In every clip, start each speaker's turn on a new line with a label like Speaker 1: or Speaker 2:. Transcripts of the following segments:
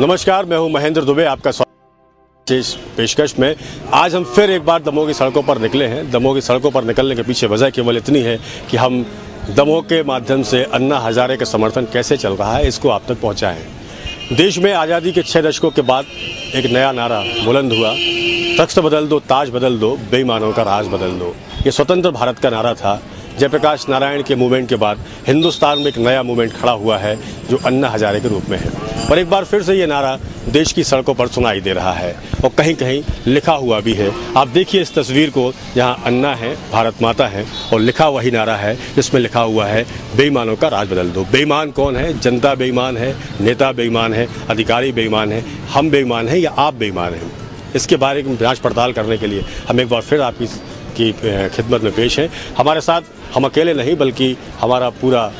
Speaker 1: नमस्कार, मैं हूं महेंद्र दुबे, आपका स्वागत इस पेशकश में। आज हम फिर एक बार दमोह की सड़कों पर निकले हैं। दमोह की सड़कों पर निकलने के पीछे वजह केवल इतनी है कि हम दमोह के माध्यम से अन्ना हजारे का समर्थन कैसे चल रहा है इसको आप तक पहुंचाएं। देश में आज़ादी के 6 दशकों के बाद एक नया नारा बुलंद हुआ, तख्त बदल दो, ताज बदल दो, बेईमानों का राज बदल दो। ये स्वतंत्र भारत का नारा था। जयप्रकाश नारायण के मूवमेंट के बाद हिंदुस्तान में एक नया मूवमेंट खड़ा हुआ है जो अन्ना हजारे के रूप में है। और एक बार फिर से ये नारा देश की सड़कों पर सुनाई दे रहा है और कहीं कहीं लिखा हुआ भी है। आप देखिए इस तस्वीर को, जहां अन्ना है, भारत माता है और लिखा वही नारा है जिसमें लिखा हुआ है बेईमानों का राज बदल दो। बेईमान कौन है? जनता बेईमान है, नेता बेईमान है, अधिकारी बेईमान है, हम बेईमान हैं या आप बेईमान हैं? इसके बारे में जांच पड़ताल करने के लिए हम एक बार फिर आपकी खिदमत में पेश हैं। हमारे साथ हम अकेले नहीं बल्कि हमारा पूरा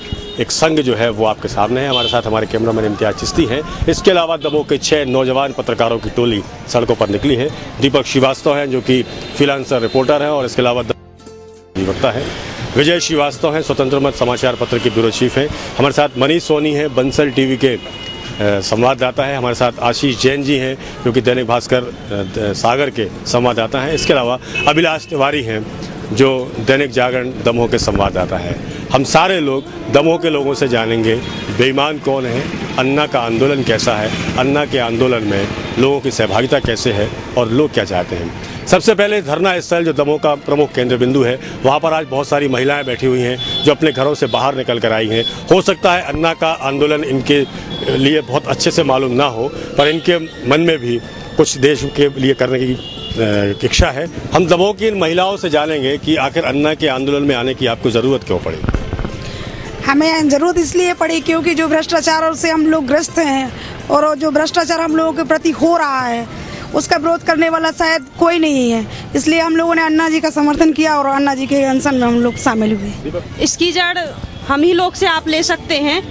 Speaker 1: एक संघ जो है वो आपके सामने है। हमारे साथ हमारे कैमरामैन इम्तियाज चिश्ती हैं। इसके अलावा दमोह के 6 नौजवान पत्रकारों की टोली सड़कों पर निकली है। दीपक श्रीवास्तव हैं जो कि फ्रीलांसर रिपोर्टर हैं और इसके अलावा अधिवक्ता हैं। विजय श्रीवास्तव हैं, स्वतंत्र मत समाचार पत्र के ब्यूरो चीफ हैं। हमारे साथ मनीष सोनी हैं, बंसल टीवी के संवाददाता है। हमारे साथ आशीष जैन जी हैं जो कि दैनिक भास्कर सागर के संवाददाता हैं। इसके अलावा अभिलाष तिवारी हैं जो दैनिक जागरण दमोह के संवाददाता है। हम सारे लोग दमोह के लोगों से जानेंगे बेईमान कौन है, अन्ना का आंदोलन कैसा है, अन्ना के आंदोलन में लोगों की सहभागिता कैसे है और लोग क्या चाहते हैं। सबसे पहले धरना स्थल जो दमोह का प्रमुख केंद्र बिंदु है, वहाँ पर आज बहुत सारी महिलाएं बैठी हुई हैं जो अपने घरों से बाहर निकल कर आई हैं। हो सकता है अन्ना का आंदोलन इनके लिए बहुत अच्छे से मालूम ना हो, पर इनके मन में भी कुछ देश के लिए करने की इच्छा है। हम दमोह की इन महिलाओं से जानेंगे कि आखिर अन्ना के आंदोलन में आने की आपको ज़रूरत क्यों पड़ी।
Speaker 2: हमें ज़रूरत इसलिए पड़ी क्योंकि जो भ्रष्टाचार से हम लोग ग्रस्त हैं और जो भ्रष्टाचार हम लोगों के प्रति हो रहा है उसका विरोध करने वाला शायद कोई नहीं है। इसलिए हम लोगों ने अन्ना जी का समर्थन किया और अन्ना जी के अनशन में हम लोग शामिल हुए।
Speaker 3: इसकी जड़ हम ही लोग से आप ले सकते हैं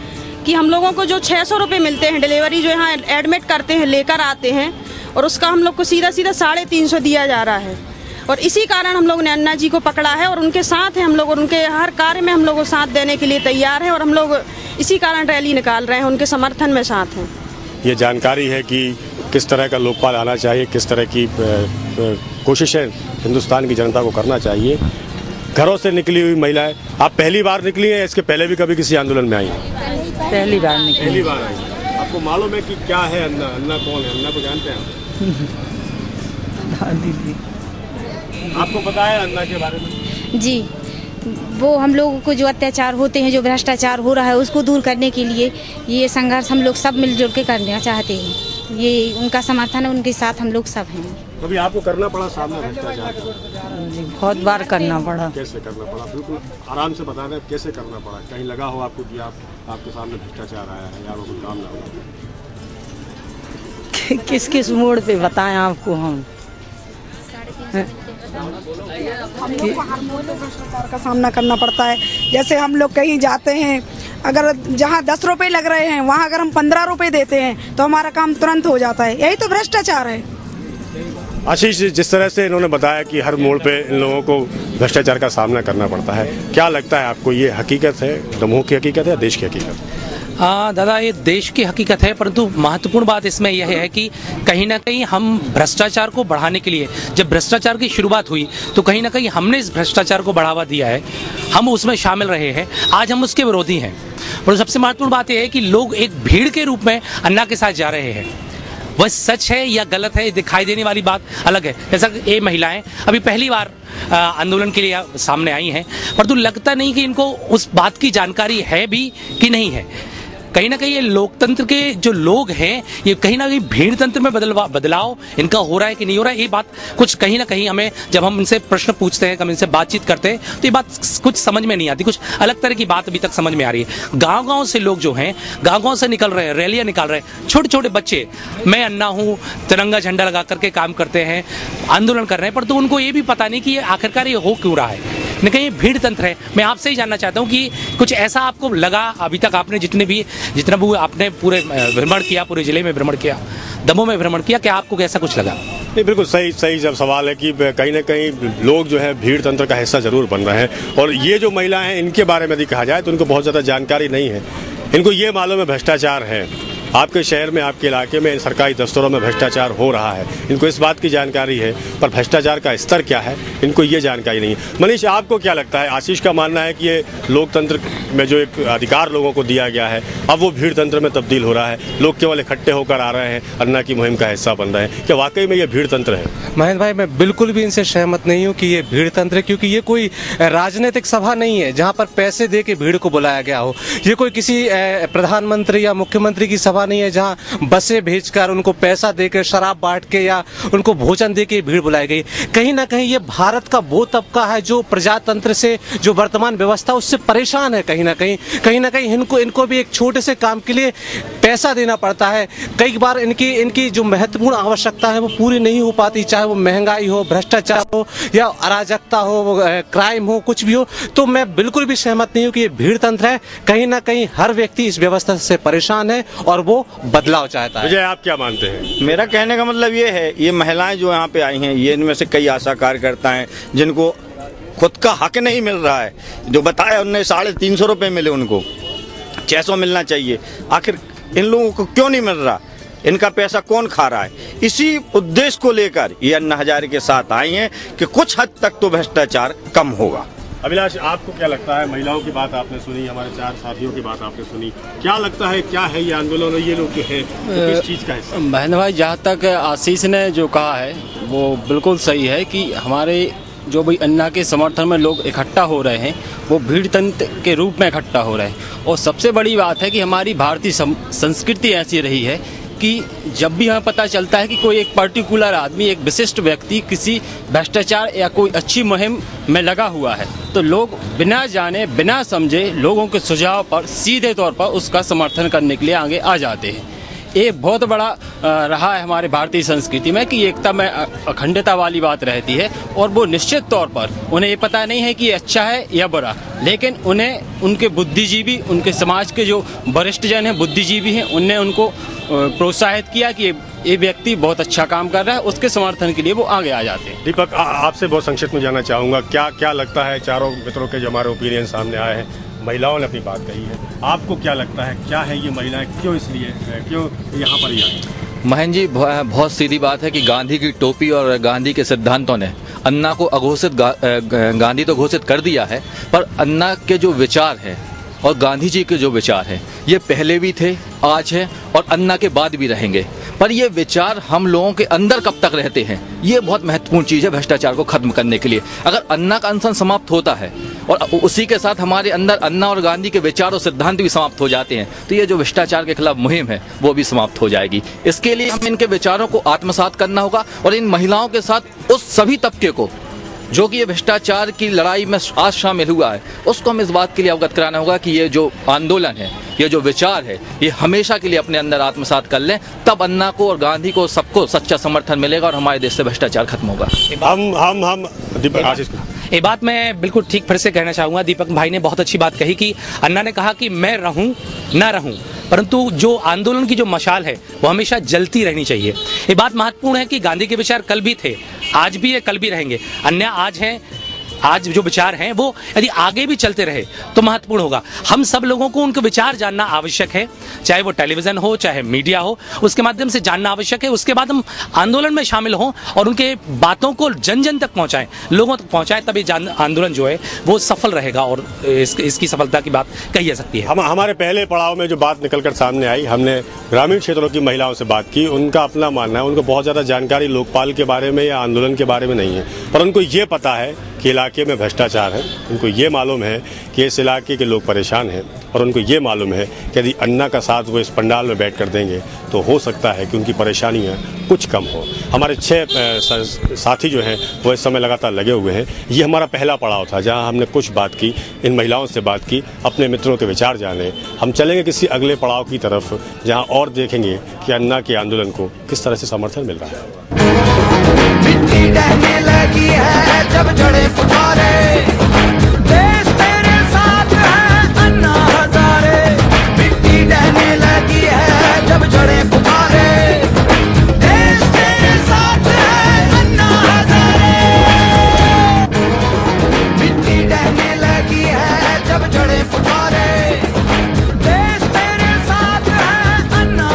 Speaker 3: कि हम लोगों को जो 600 रुपये मिलते हैं डिलीवरी जो यहाँ एडमिट करते हैं लेकर आते हैं और उसका हम लोग को सीधा 350 दिया जा रहा है। और इसी कारण हम लोग ने अन्ना जी को पकड़ा है और उनके साथ हैं हम लोग और उनके हर कार्य में हम लोग को साथ देने के लिए तैयार हैं और हम लोग इसी कारण रैली निकाल रहे हैं, उनके समर्थन में साथ हैं।
Speaker 1: ये जानकारी है कि किस तरह का लोकपाल आना चाहिए, किस तरह की कोशिशें हिंदुस्तान की जनता को करना चाहिए। घरों से निकली हुई महिलाएं, आप पहली बार निकली हैं? इसके पहले भी कभी किसी आंदोलन में आई?
Speaker 4: पहली बार निकली।
Speaker 1: पहली बार आई। आपको मालूम है कि क्या है अन्ना? अन्ना कौन है? अन्ना को जानते हैं आप?
Speaker 4: दीदी
Speaker 1: आपको पता है अन्ना के बारे में?
Speaker 5: जी, वो हम लोगों को जो अत्याचार होते हैं, जो भ्रष्टाचार हो रहा है उसको दूर करने के लिए ये संघर्ष हम लोग सब मिलजुल के करना चाहते हैं। ये उनका समर्थन है, उनके साथ हम लोग सब हैं।
Speaker 1: कभी आपको करना पड़ा सामना भ्रष्टाचार?
Speaker 4: जी बहुत बार करना पड़ा।
Speaker 1: कैसे करना पड़ा? बिल्कुल आराम से बता दें कैसे करना पड़ा। कहीं लगा हो आपको कि आपके सामने भ्रष्टाचार आया है या कोई काम ना हुआ?
Speaker 4: किस किस मोड़ पे बताएं आपको हम
Speaker 2: लोग को हर मोड़ पे भ्रष्टाचार का सामना करना पड़ता है। जैसे हम लोग कहीं जाते हैं, अगर जहाँ 10 रुपए लग रहे हैं वहाँ अगर हम 15 रुपए देते हैं तो हमारा काम तुरंत हो जाता है। यही तो भ्रष्टाचार है।
Speaker 1: आशीष, जिस तरह से इन्होंने बताया कि हर मोड़ पे इन लोगों को भ्रष्टाचार का सामना करना पड़ता है, क्या लगता है आपको ये हकीकत है, दमोह की हकीकत है या देश की हकीकत?
Speaker 6: दादा ये देश की हकीकत है, परंतु महत्वपूर्ण बात इसमें यह है कि कहीं ना कहीं हम भ्रष्टाचार को बढ़ाने के लिए, जब भ्रष्टाचार की शुरुआत हुई तो कहीं ना कहीं हमने इस भ्रष्टाचार को बढ़ावा दिया है, हम उसमें शामिल रहे हैं, आज हम उसके विरोधी हैं। और सबसे महत्वपूर्ण बात यह है कि लोग एक भीड़ के रूप में अन्ना के साथ जा रहे हैं। वह सच है या गलत है दिखाई देने वाली बात अलग है। जैसा ये महिलाएं अभी पहली बार आंदोलन के लिए सामने आई हैं, परंतु लगता नहीं कि इनको उस बात की जानकारी है भी कि नहीं है। कहीं ना कहीं ये लोकतंत्र के जो लोग हैं, ये कहीं ना कहीं भीड़ तंत्र में बदलाव इनका हो रहा है कि नहीं हो रहा है, ये बात कुछ कहीं ना कहीं हमें जब हम इनसे प्रश्न पूछते हैं, हम इनसे बातचीत करते हैं तो ये बात कुछ समझ में नहीं आती। कुछ अलग तरह की बात अभी तक समझ में आ रही है। गाँव-गाँव से लोग जो हैं, गाँव-गाँव से निकल रहे हैं, रैलियाँ निकाल रहे हैं, छोटे छोटे बच्चे मैं अन्ना हूँ तिरंगा झंडा लगा करके काम करते हैं, आंदोलन कर रहे हैं, पर तो उनको ये भी पता नहीं कि ये आखिरकार ये हो क्यों रहा है। नहीं कहीं भीड़ तंत्र है। मैं आपसे ही जानना चाहता हूँ कि कुछ ऐसा आपको लगा अभी तक आपने जितना भी आपने पूरे भ्रमण किया, पूरे जिले में भ्रमण किया, दमोह में भ्रमण किया, क्या आपको कैसा कुछ लगा?
Speaker 1: नहीं, बिल्कुल सही जब सवाल है कि कहीं ना कहीं लोग जो है भीड़ तंत्र का हिस्सा जरूर बन रहे हैं। और ये जो महिलाएं हैं इनके बारे में यदि कहा जाए तो उनको बहुत ज़्यादा जानकारी नहीं है। इनको ये मालूम है भ्रष्टाचार है, आपके शहर में, आपके इलाके में सरकारी दफ्तरों में भ्रष्टाचार हो रहा है, इनको इस बात की जानकारी है, पर भ्रष्टाचार का स्तर क्या है इनको ये जानकारी नहीं है। मनीष, आपको क्या लगता है? आशीष का मानना है कि ये लोकतंत्र में जो एक अधिकार लोगों को दिया गया है अब वो भीड़ तंत्र में तब्दील हो रहा है, लोग केवल इकट्ठे होकर आ रहे हैं, अन्ना की मुहिम का हिस्सा बन रहे हैं। क्या वाकई में ये भीड़ तंत्र है?
Speaker 7: महेंद्र भाई, मैं बिल्कुल भी इनसे सहमत नहीं हूँ कि ये भीड़ तंत्र है, क्योंकि ये कोई राजनीतिक सभा नहीं है जहाँ पर पैसे दे के भीड़ को बुलाया गया हो। ये कोई किसी प्रधानमंत्री या मुख्यमंत्री की सभा नहीं है जहाँ बसें भेजकर उनको पैसा देकर, शराब बांट के या उनको भोजन दे के भीड़ बुलाई गई। कहीं ना कहीं ये भारत का वो तबका है जो प्रजातंत्र से, जो वर्तमान व्यवस्था उससे परेशान है। कहीं ना कहीं इनको भी एक छोटे से काम के लिए पैसा देना पड़ता है। कई बार इनकी जो महत्वपूर्ण आवश्यकता है वो पूरी नहीं हो पाती, चाहे वो महंगाई हो, भ्रष्टाचार हो या अराजकता हो, क्राइम हो, कुछ भी हो। तो मैं बिल्कुल भी सहमत नहीं हूँ कि ये भीड़ तंत्र है। कहीं ना कहीं हर व्यक्ति इस व्यवस्था से परेशान है और वो बदलाव चाहता है।
Speaker 1: विजय, आप क्या मानते हैं?
Speaker 8: मेरा कहने का मतलब ये है, ये महिलाएं जो यहाँ पे आई हैं, ये इनमें से कई आशा कार्यकर्ता हैं जिनको खुद का हक नहीं मिल रहा है। जो बताया उनने 350 रुपये मिले, उनको 600 मिलना चाहिए। आखिर इन लोगों को क्यों नहीं मिल रहा? इनका पैसा कौन खा रहा है? इसी उद्देश्य को लेकर ये अन्ना हजारे के साथ आई हैं कि कुछ हद तक तो भ्रष्टाचार कम होगा।
Speaker 1: अभिलाष, आपको क्या लगता है? महिलाओं की बात आपने सुनी, हमारे 4 साथियों की बात आपने सुनी, क्या लगता है क्या है ये आंदोलन, ये लोग जो है तो किस चीज का हिस्सा?
Speaker 9: महेंद्र भाई, जहाँ तक आशीष ने जो कहा है वो बिल्कुल सही है कि हमारे जो भी अन्ना के समर्थन में लोग इकट्ठा हो रहे हैं वो भीड़ तंत्र के रूप में इकट्ठा हो रहे हैं। और सबसे बड़ी बात है कि हमारी भारतीय संस्कृति ऐसी रही है कि जब भी हमें पता चलता है कि कोई एक पर्टिकुलर आदमी, एक विशिष्ट व्यक्ति किसी भ्रष्टाचार या कोई अच्छी मुहिम में लगा हुआ है, तो लोग बिना जाने बिना समझे लोगों के सुझाव पर सीधे तौर पर उसका समर्थन करने के लिए आगे आ जाते हैं। ये बहुत बड़ा रहा है हमारे भारतीय संस्कृति में कि एकता में अखंडता वाली बात रहती है। और वो निश्चित तौर पर उन्हें ये पता नहीं है कि ये अच्छा है या बुरा, लेकिन उन्हें उनके बुद्धिजीवी, उनके समाज के जो वरिष्ठ जन हैं, बुद्धिजीवी हैं, उनने उनको प्रोत्साहित किया कि ये व्यक्ति बहुत अच्छा काम कर रहा है, उसके समर्थन के लिए वो आगे आ जाते हैं।
Speaker 1: दीपक, आपसे बहुत संक्षिप्त में जानना चाहूँगा, क्या लगता है? चारों मित्रों के जो हमारे ओपिनियन सामने आए हैं, महिलाओं ने अपनी बात कही है, आपको क्या लगता है क्या है ये महिलाएं क्यों यहाँ पर ही आई?
Speaker 10: महेंद्र जी, बहुत सीधी बात है कि गांधी की टोपी और गांधी के सिद्धांतों ने अन्ना को अघोषित गांधी तो घोषित कर दिया है, पर अन्ना के जो विचार हैं और गांधी जी के जो विचार हैं ये पहले भी थे, आज है और अन्ना के बाद भी रहेंगे। पर ये विचार हम लोगों के अंदर कब तक रहते हैं, ये बहुत महत्वपूर्ण चीज़ है भ्रष्टाचार को खत्म करने के लिए। अगर अन्ना का अनशन समाप्त होता है और उसी के साथ हमारे अंदर अन्ना और गांधी के विचार और सिद्धांत भी समाप्त हो जाते हैं, तो ये जो भ्रष्टाचार के खिलाफ मुहिम है वो भी समाप्त हो जाएगी। इसके लिए हमें इनके विचारों को आत्मसात करना होगा और इन महिलाओं के साथ उस सभी तबके को जो कि ये भ्रष्टाचार की लड़ाई में आज शामिल हुआ है, उसको हम इस बात के लिए अवगत कराना होगा कि ये जो आंदोलन है, ये जो विचार है, ये हमेशा के लिए अपने अंदर आत्मसात कर लें, तब अन्ना को और गांधी को सबको सच्चा समर्थन मिलेगा और हमारे देश से भ्रष्टाचार खत्म होगा।
Speaker 1: हम दीपक, आशीष,
Speaker 6: ये बात मैं बिल्कुल ठीक फिर से कहना चाहूँगा। दीपक भाई ने बहुत अच्छी बात कही कि अन्ना ने कहा कि मैं रहूँ ना रहूँ, परंतु जो आंदोलन की जो मशाल है वो हमेशा जलती रहनी चाहिए। ये बात महत्वपूर्ण है कि गांधी के विचार कल भी थे, आज भी है, कल भी रहेंगे। अन्य आज हैं, आज जो विचार हैं वो यदि आगे भी चलते रहे तो महत्वपूर्ण होगा। हम सब लोगों को उनके विचार जानना आवश्यक है, चाहे वो टेलीविजन हो, चाहे मीडिया हो, उसके माध्यम से जानना आवश्यक है। उसके बाद हम आंदोलन में शामिल हों और उनके बातों को जन जन तक पहुंचाएं, लोगों तक पहुंचाएं, तभी आंदोलन जो है वो सफल रहेगा और इसकी सफलता की बात कही जा सकती है।
Speaker 1: हमारे पहले पड़ाव में जो बात निकलकर सामने आई, हमने ग्रामीण क्षेत्रों की महिलाओं से बात की, उनका अपना मानना है, उनको बहुत ज़्यादा जानकारी लोकपाल के बारे में या आंदोलन के बारे में नहीं है, पर उनको ये पता है कि इलाके में भ्रष्टाचार है, उनको ये मालूम है कि इस इलाके के लोग परेशान हैं और उनको ये मालूम है कि यदि अन्ना का साथ वो इस पंडाल में बैठ कर देंगे तो हो सकता है कि उनकी परेशानियाँ कुछ कम हो। हमारे 6 साथी जो हैं वो इस समय लगातार लगे हुए हैं। ये हमारा पहला पड़ाव था जहाँ हमने कुछ बात की, इन महिलाओं से बात की, अपने मित्रों के विचार जाने। हम चलेंगे किसी अगले पड़ाव की तरफ जहाँ और देखेंगे कि अन्ना के आंदोलन को किस तरह से समर्थन मिल रहा है।
Speaker 11: मिट्टी डहने लगी है जब जड़े पुकारे, देश तेरे साथ है अन्ना हजारे। मिट्टी डहने लगी है जब जड़े पुकारे, देश तेरे साथ है अन्ना हजारे। मिट्टी डहने लगी है जब जड़े पुकारे, देश तेरे साथ है अन्ना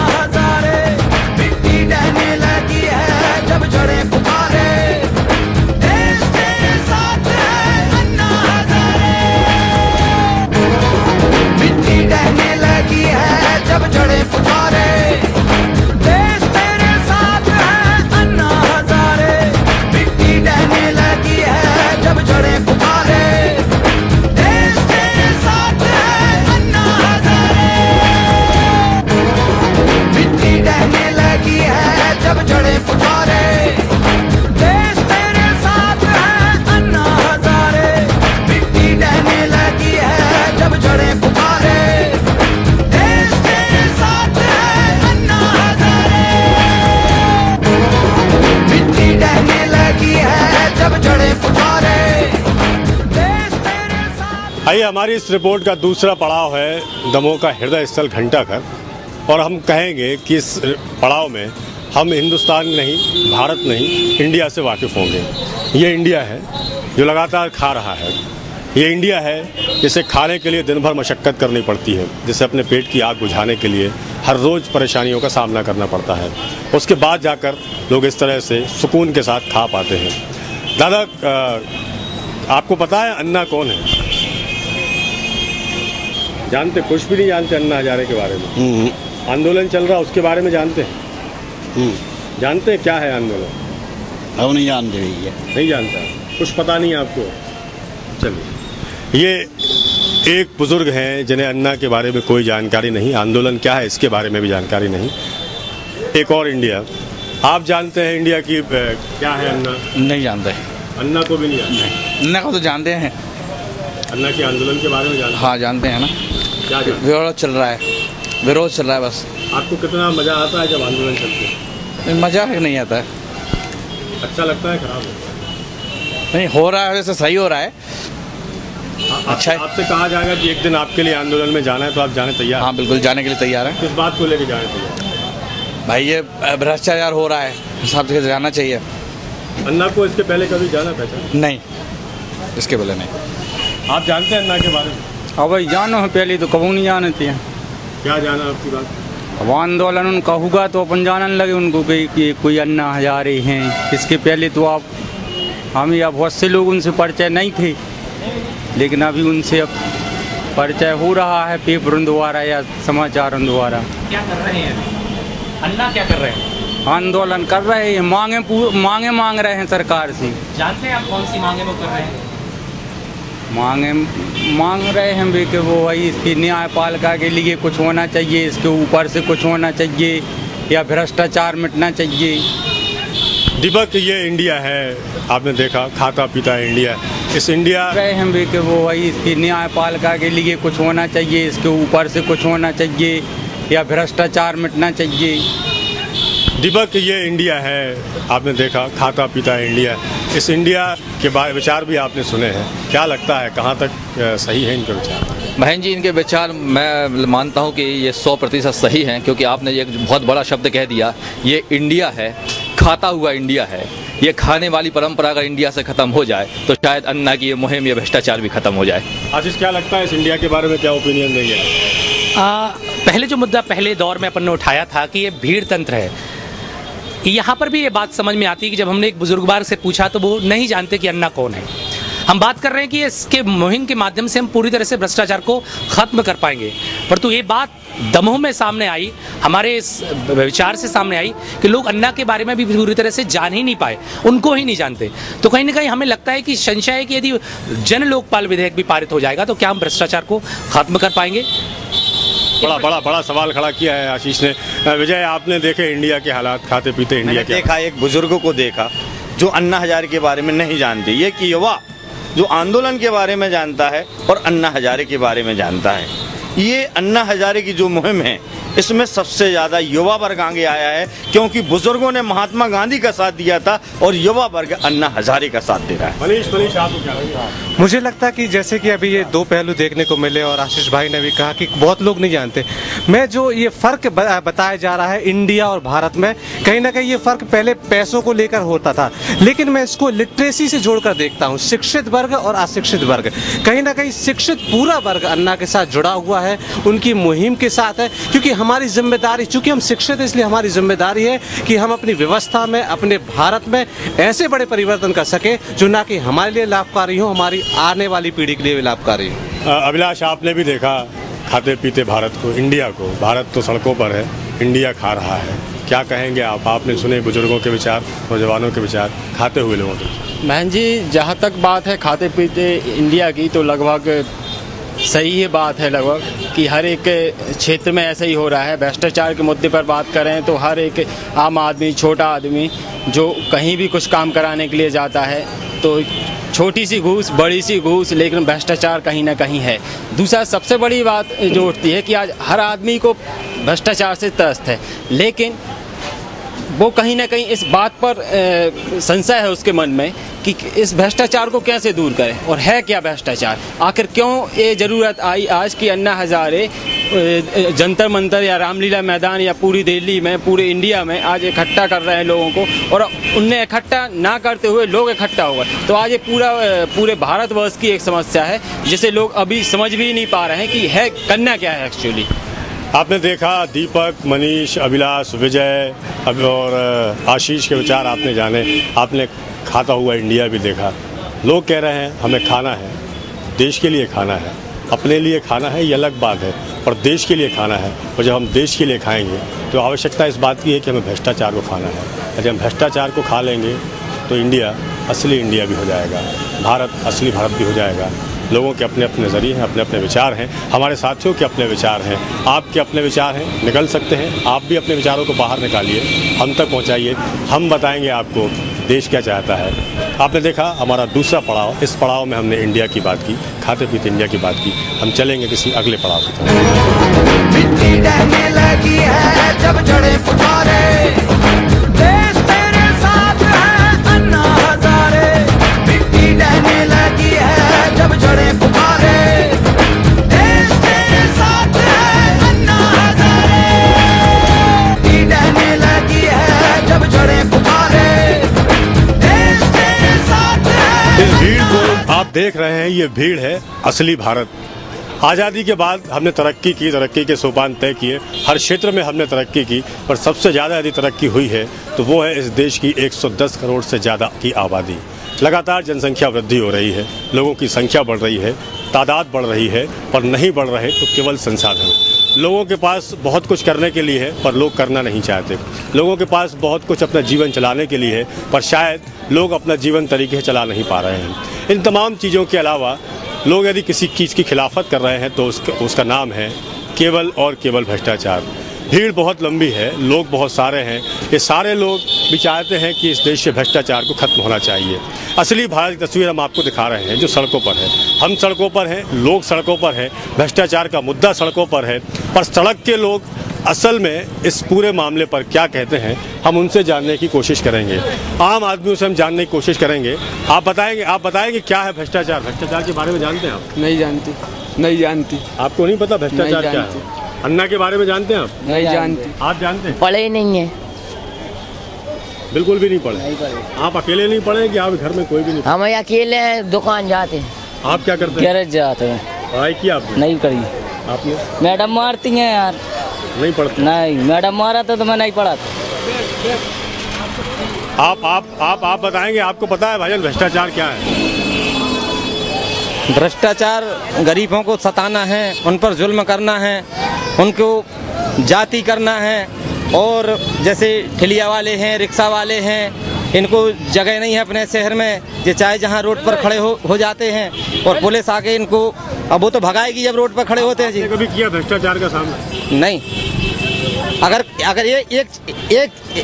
Speaker 1: आइए, हमारी इस रिपोर्ट का दूसरा पड़ाव है दमोह का हृदय स्थल घंटाघर, और हम कहेंगे कि इस पड़ाव में हम हिंदुस्तान नहीं, भारत नहीं, इंडिया से वाकिफ़ होंगे। ये इंडिया है जो लगातार खा रहा है, ये इंडिया है जिसे खाने के लिए दिन भर मशक्क़त करनी पड़ती है, जिसे अपने पेट की आग बुझाने के लिए हर रोज़ परेशानियों का सामना करना पड़ता है। उसके बाद जाकर लोग इस तरह से सुकून के साथ खा पाते हैं। दादा, आपको पता है अन्ना कौन है? जानते? कुछ भी नहीं जानते अन्ना हजारे के बारे में? आंदोलन चल रहा उसके बारे में जानते हैं? जानते हैं क्या है आंदोलन?
Speaker 12: हम नहीं जानते भैया।
Speaker 1: नहीं जानता, कुछ पता नहीं आपको? चलिए, ये एक बुजुर्ग हैं जिन्हें अन्ना के बारे में कोई जानकारी नहीं, आंदोलन क्या है इसके बारे में भी जानकारी नहीं। एक और इंडिया, आप जानते हैं इंडिया की क्या है अन्ना?
Speaker 12: नहीं जानते।
Speaker 1: अन्ना को भी नहीं जानते?
Speaker 12: अन्ना को तो जानते हैं।
Speaker 1: अन्ना के आंदोलन के बारे में जानते हैं?
Speaker 12: हाँ, जानते हैं ना।
Speaker 1: क्या
Speaker 12: विरोध चल रहा है, विरोध चल रहा है बस।
Speaker 1: आपको कितना मजा आता है जब आंदोलन चलते हैं?
Speaker 12: मजा है नहीं आता है।
Speaker 1: अच्छा लगता है, खराब लगता है?
Speaker 12: नहीं, हो रहा है वैसे, सही हो रहा है। अच्छा है।
Speaker 1: आपसे कहा जाएगा कि एक दिन आपके लिए आंदोलन में जाना है तो आप जाने तैयार?
Speaker 12: हाँ, बिल्कुल जाने के लिए तैयार है।
Speaker 1: किस बात को लेकर जाने तैयार?
Speaker 12: भाई ये भ्रष्टाचार हो रहा है, हिसाब से जाना चाहिए।
Speaker 1: अन्ना को इसके पहले कभी जाना पहचाना?
Speaker 12: नहीं, इसके पहले नहीं।
Speaker 1: आप जानते हैं अन्ना के बारे में?
Speaker 13: अब भाई जानो है, पहले तो कबू नहीं जानते हैं।
Speaker 1: क्या जाना आपकी बात?
Speaker 13: अब आंदोलन उनका होगा तो अपन जानने लगे उनको कि कोई अन्ना हजारे हैं। इसके पहले तो आप हम या बहुत से लोग उनसे परिचय नहीं थे, लेकिन अभी उनसे अब परिचय हो रहा है पेपरों द्वारा या समाचारों द्वारा।
Speaker 6: क्या कर रहे हैं अन्ना? क्या कर रहे हैं?
Speaker 13: आंदोलन कर रहे हैं, मांगे मांग रहे हैं सरकार से।
Speaker 6: जानते हैं आप कौन सी मांगे वो कर रहे हैं?
Speaker 13: मांग रहे हैं भी कि वो वही इसकी न्यायपालिका के लिए कुछ होना चाहिए, इसके ऊपर से कुछ होना चाहिए, या भ्रष्टाचार मिटना चाहिए।
Speaker 1: दीपक, ये इंडिया है, आपने देखा खाता पीता है इंडिया। इस इंडिया
Speaker 13: रहे हैं भी कि वो वही इसकी न्यायपालिका के लिए कुछ होना चाहिए, इसके ऊपर से कुछ होना चाहिए, या भ्रष्टाचार मिटना चाहिए।
Speaker 1: दीपक, ये इंडिया है, आपने देखा खाता पीता है इंडिया। इस इंडिया के विचार भी आपने सुने हैं, क्या लगता है कहाँ तक सही है इनके विचार?
Speaker 10: बहन जी, इनके विचार मैं मानता हूँ कि ये 100% सही हैं, क्योंकि आपने ये बहुत बड़ा शब्द कह दिया। ये इंडिया है, खाता हुआ इंडिया है। ये खाने वाली परंपरा अगर इंडिया से ख़त्म हो जाए तो शायद अन्ना की ये मुहिम, ये भ्रष्टाचार भी ख़त्म हो जाए।
Speaker 1: आशीष, क्या लगता है इस इंडिया के बारे में, क्या ओपिनियन देंगे?
Speaker 6: पहले जो मुद्दा पहले दौर में अपन ने उठाया था कि ये भीड़ तंत्र है, यहाँ पर भी ये बात समझ में आती है कि जब हमने एक बुजुर्गवार से पूछा तो वो नहीं जानते कि अन्ना कौन है। हम बात कर रहे हैं कि इसके मुहिम के माध्यम से हम पूरी तरह से भ्रष्टाचार को खत्म कर पाएंगे, परंतु ये बात दमोह में सामने आई, हमारे इस विचार से सामने आई कि लोग अन्ना के बारे में भी पूरी तरह से जान ही नहीं पाए, उनको ही नहीं जानते। तो कहीं ना कहीं हमें लगता है कि संशय है कि यदि जन लोकपाल विधेयक भी पारित हो जाएगा तो क्या हम भ्रष्टाचार को खत्म कर पाएंगे?
Speaker 1: बड़ा सवाल खड़ा किया है आशीष ने। विजय, आपने देखे इंडिया के हालात, खाते पीते इंडिया के?
Speaker 8: देखा, एक बुजुर्ग को देखा जो अन्ना हजारे के बारे में नहीं जानते। ये कि युवा जो आंदोलन के बारे में जानता है और अन्ना हजारे के बारे में जानता है। ये अन्ना हजारे की जो मुहिम है, इसमें सबसे ज़्यादा युवा वर्ग आगे आया है, क्योंकि बुजुर्गों ने महात्मा गांधी का साथ दिया था और युवा वर्ग अन्ना हजारे का साथ दे रहा है।
Speaker 1: मनीष, आपको क्या लगता है?
Speaker 7: मुझे लगता है कि जैसे कि अभी ये दो पहलू देखने को मिले और आशीष भाई ने भी कहा कि बहुत लोग नहीं जानते। मैं जो ये फ़र्क बताया जा रहा है इंडिया और भारत में, कहीं ना कहीं ये फ़र्क पहले पैसों को लेकर होता था, लेकिन मैं इसको लिटरेसी से जोड़कर देखता हूँ। शिक्षित वर्ग और अशिक्षित वर्ग, कहीं ना कहीं शिक्षित पूरा वर्ग अन्ना के साथ जुड़ा हुआ है, उनकी मुहिम के साथ है, क्योंकि हमारी जिम्मेदारी, चूंकि हम शिक्षित हैं इसलिए हमारी जिम्मेदारी है कि हम अपनी व्यवस्था में, अपने भारत में ऐसे बड़े परिवर्तन कर सके जो ना कि हमारे लिए लाभकारी हो, हमारी आने वाली पीढ़ी के लिए भी लाभकारी हो।
Speaker 1: अभिलाष, आपने भी देखा खाते पीते भारत को, इंडिया को। भारत तो सड़कों पर है, इंडिया खा रहा है। क्या कहेंगे आप? आपने सुने बुजुर्गों के विचार, नौजवानों के विचार, खाते हुए लोगों के?
Speaker 9: बहन जी, जहाँ तक बात है खाते पीते इंडिया की, तो लगभग सही है बात है लगभग कि हर एक क्षेत्र में ऐसा ही हो रहा है। भ्रष्टाचार के मुद्दे पर बात करें तो हर एक आम आदमी, छोटा आदमी जो कहीं भी कुछ काम कराने के लिए जाता है तो छोटी सी घूस, बड़ी सी घूस, लेकिन भ्रष्टाचार कहीं ना कहीं है। दूसरा सबसे बड़ी बात जो उठती है कि आज हर आदमी को भ्रष्टाचार से त्रस्त है, लेकिन वो कहीं ना कहीं इस बात पर संशय है उसके मन में कि इस भ्रष्टाचार को कैसे दूर करें और है क्या भ्रष्टाचार, आखिर क्यों ये ज़रूरत आई आज की अन्ना हज़ारे जंतर मंतर या रामलीला मैदान या पूरी दिल्ली में, पूरे इंडिया में आज इकट्ठा कर रहे हैं लोगों को, और उनने इकट्ठा ना करते हुए लोग इकट्ठा हो गए। तो आज ये पूरे भारतवर्ष की एक समस्या है जिसे लोग अभी समझ भी नहीं पा रहे हैं कि है करना क्या है एक्चुअली।
Speaker 1: आपने देखा दीपक, मनीष, अभिलाष, विजय और आशीष के विचार आपने जाने, आपने खाता हुआ इंडिया भी देखा। लोग कह रहे हैं हमें खाना है, देश के लिए खाना है, अपने लिए खाना है, ये अलग बात है, और देश के लिए खाना है। और जब हम देश के लिए खाएंगे तो आवश्यकता इस बात की है कि हमें भ्रष्टाचार को खाना है। और जब हम भ्रष्टाचार को खा लेंगे तो इंडिया असली इंडिया भी हो जाएगा, भारत असली भारत भी हो जाएगा। लोगों के अपने अपने नज़रिए हैं, अपने अपने विचार हैं, हमारे साथियों के अपने विचार हैं, आपके अपने विचार हैं, निकल सकते हैं। आप भी अपने विचारों को बाहर निकालिए, हम तक पहुंचाइए, हम बताएंगे आपको देश क्या चाहता है। आपने देखा हमारा दूसरा पड़ाव, इस पड़ाव में हमने इंडिया की बात की, खाते पीते इंडिया की बात की। हम चलेंगे किसी अगले पड़ाव की तरफ।
Speaker 11: मिट्टी डहने लगी है जब जड़ें पुकारे, देश तेरे साथ है अन्ना हज़ारे। मिट्टी डहने लगी है जब जड़ें पुकारे, देश तेरे साथ है अन्ना हज़ारे। मिट्टी डहने लगी है जब जड़ें पुकारे, देश तेरे साथ है।
Speaker 1: इस भीड़ को आप देख रहे हैं, ये भीड़ है असली भारत। आज़ादी के बाद हमने तरक्की की, तरक्की के सोपान तय किए, हर क्षेत्र में हमने तरक्की की, पर सबसे ज़्यादा यदि तरक्की हुई है तो वो है इस देश की 110 करोड़ से ज़्यादा की आबादी। लगातार जनसंख्या वृद्धि हो रही है, लोगों की संख्या बढ़ रही है, तादाद बढ़ रही है, पर नहीं बढ़ रहे तो केवल संसाधन। लोगों के पास बहुत कुछ करने के लिए है पर लोग करना नहीं चाहते। लोगों के पास बहुत कुछ अपना जीवन चलाने के लिए है पर शायद लोग अपना जीवन तरीके से चला नहीं पा रहे हैं। इन तमाम चीज़ों के अलावा लोग यदि किसी चीज़ की खिलाफत कर रहे हैं तो उसका नाम है केवल और केवल भ्रष्टाचार। भीड़ बहुत लंबी है, लोग बहुत सारे हैं, ये सारे लोग भी चाहते हैं कि इस देश से भ्रष्टाचार को खत्म होना चाहिए। असली भारत की तस्वीर हम आपको दिखा रहे हैं जो सड़कों पर है। हम सड़कों पर हैं, लोग सड़कों पर हैं, भ्रष्टाचार का मुद्दा सड़कों पर है, पर सड़क के लोग असल में इस पूरे मामले पर क्या कहते हैं हम उनसे जानने की कोशिश करेंगे। आम आदमियों से हम जानने की कोशिश करेंगे। आप बताएंगे क्या है भ्रष्टाचार? भ्रष्टाचार के बारे में जानते हैं आप?
Speaker 14: नहीं जानती।
Speaker 1: आपको नहीं पता भ्रष्टाचार क्या है? अन्ना के बारे में जानते हैं आप?
Speaker 14: नहीं जानती।
Speaker 1: आप जानते हैं?
Speaker 4: पढ़े ही नहीं है।
Speaker 1: बिल्कुल भी नहीं पढ़े। आप अकेले नहीं पढ़े कि आप घर में कोई भी नहीं?
Speaker 4: हम अकेले हैं, दुकान जाते हैं।
Speaker 1: आप क्या करते हैं?
Speaker 4: गैरेज जाते हैं।
Speaker 1: पढ़ाई की आपने?
Speaker 4: नहीं करी।
Speaker 1: आपने?
Speaker 4: मैडम मारती हैं यार।
Speaker 1: नहीं पढ़ते?
Speaker 4: नहीं, मैडम मारा तो मैं नहीं पढ़ा।
Speaker 1: आप बताएंगे, आपको पता है भाईजान भ्रष्टाचार क्या है?
Speaker 15: भ्रष्टाचार गरीबों को सताना है, उन पर जुल्म करना है, उनको जाति करना है। और जैसे ठेलिया वाले हैं, रिक्शा वाले हैं, इनको जगह नहीं है अपने शहर में, ये चाहे जहाँ रोड पर खड़े हो जाते हैं और पुलिस आके इनको, अब वो तो भगाएगी जब रोड पर खड़े होते हैं जी।
Speaker 1: कभी किया भ्रष्टाचार का सामना?
Speaker 15: नहीं। अगर ये